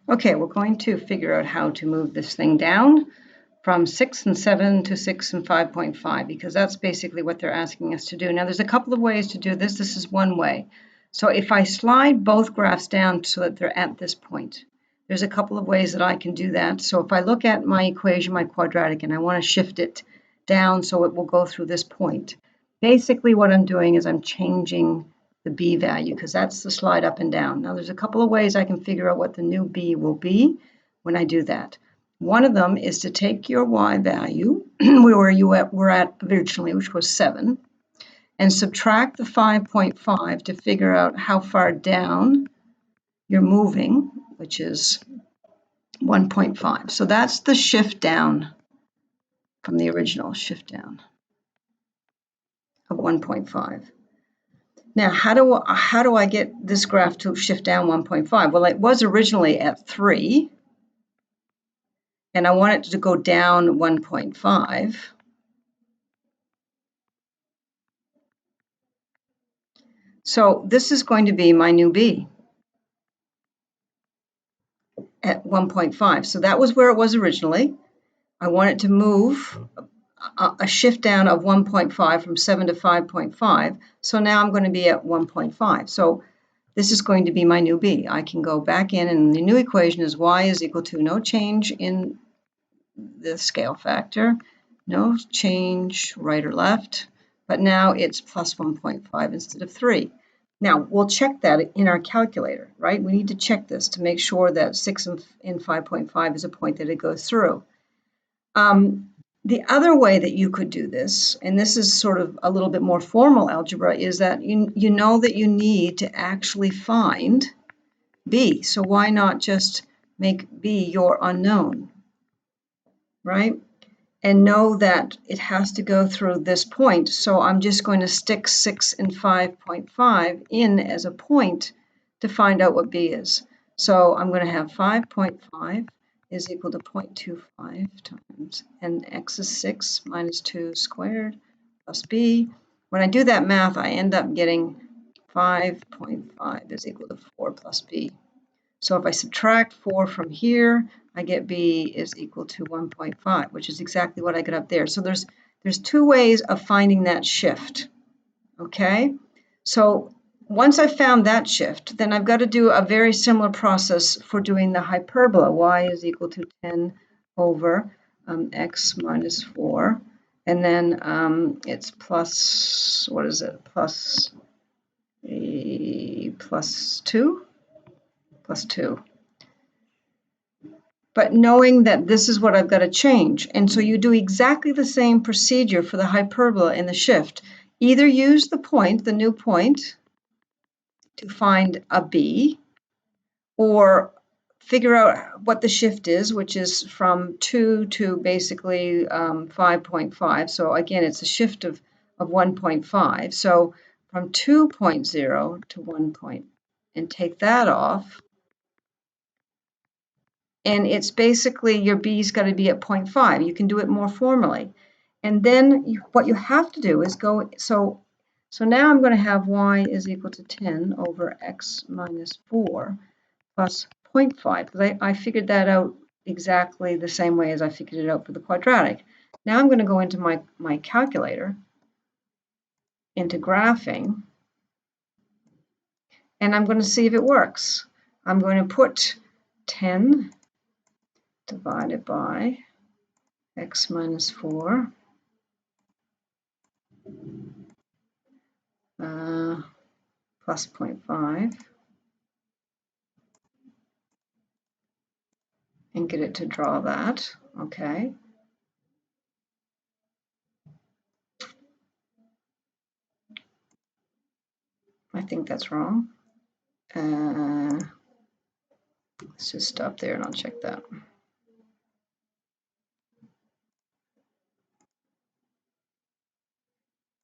Okay, we're going to figure out how to move this thing down from 6 and 7 to 6 and 5.5, because that's basically what they're asking us to do. Now, there's a couple of ways to do this. This is one way. So if I slide both graphs down so that they're at this point, there's a couple of ways that I can do that. So if I look at my equation, my quadratic, and I want to shift it down so it will go through this point, basically what I'm doing is I'm changing the b value, because that's the slide up and down. Now, there's a couple of ways I can figure out what the new b will be when I do that. One of them is to take your y value, where you were at originally, which was 7, and subtract the 5.5 to figure out how far down you're moving, which is 1.5. So that's the shift down from the original shift down of 1.5. Now, how do I get this graph to shift down 1.5? Well, it was originally at 3, and I want it to go down 1.5. So this is going to be my new b at 1.5. So that was where it was originally. I want it to move a shift down of 1.5 from 7 to 5.5. So now I'm going to be at 1.5. So this is going to be my new b. I can go back in, and the new equation is y is equal to no change in the scale factor, no change right or left, but now it's plus 1.5 instead of 3. Now, we'll check that in our calculator, right? We need to check this to make sure that 6 and 5.5 is a point that it goes through. The other way that you could do this, and this is sort of a little bit more formal algebra, is that you know that you need to actually find b. So why not just make b your unknown, right? And know that it has to go through this point. So I'm just going to stick 6 and 5.5 in as a point to find out what b is. So I'm going to have 5.5 is equal to 0.25 times, and x is 6 minus 2 squared plus b. When I do that math, I end up getting 5.5 is equal to 4 plus b. So if I subtract 4 from here, I get b is equal to 1.5, which is exactly what I got up there. So there's two ways of finding that shift, okay? So once I've found that shift, then I've got to do a very similar process for doing the hyperbola. Y is equal to 10 over x minus 4. And then it's plus, what is it, plus 2? Plus 2. But knowing that this is what I've got to change. And so you do exactly the same procedure for the hyperbola and the shift. Either use the point, the new point, to find a b, or figure out what the shift is, which is from 2 to basically 5.5. So again, it's a shift of 1.5. So from 2.0 to 1 point, and take that off. And it's basically your b's got to be at 0.5. You can do it more formally. And then what you have to do is go, so now I'm going to have y is equal to 10 over x minus 4 plus 0.5, because I figured that out exactly the same way as I figured it out for the quadratic. Now I'm going to go into my calculator, into graphing, and I'm going to see if it works. I'm going to put 10 divided by x minus 4 plus 0.5, and get it to draw that, okay. I think that's wrong. Let's just stop there and I'll check that.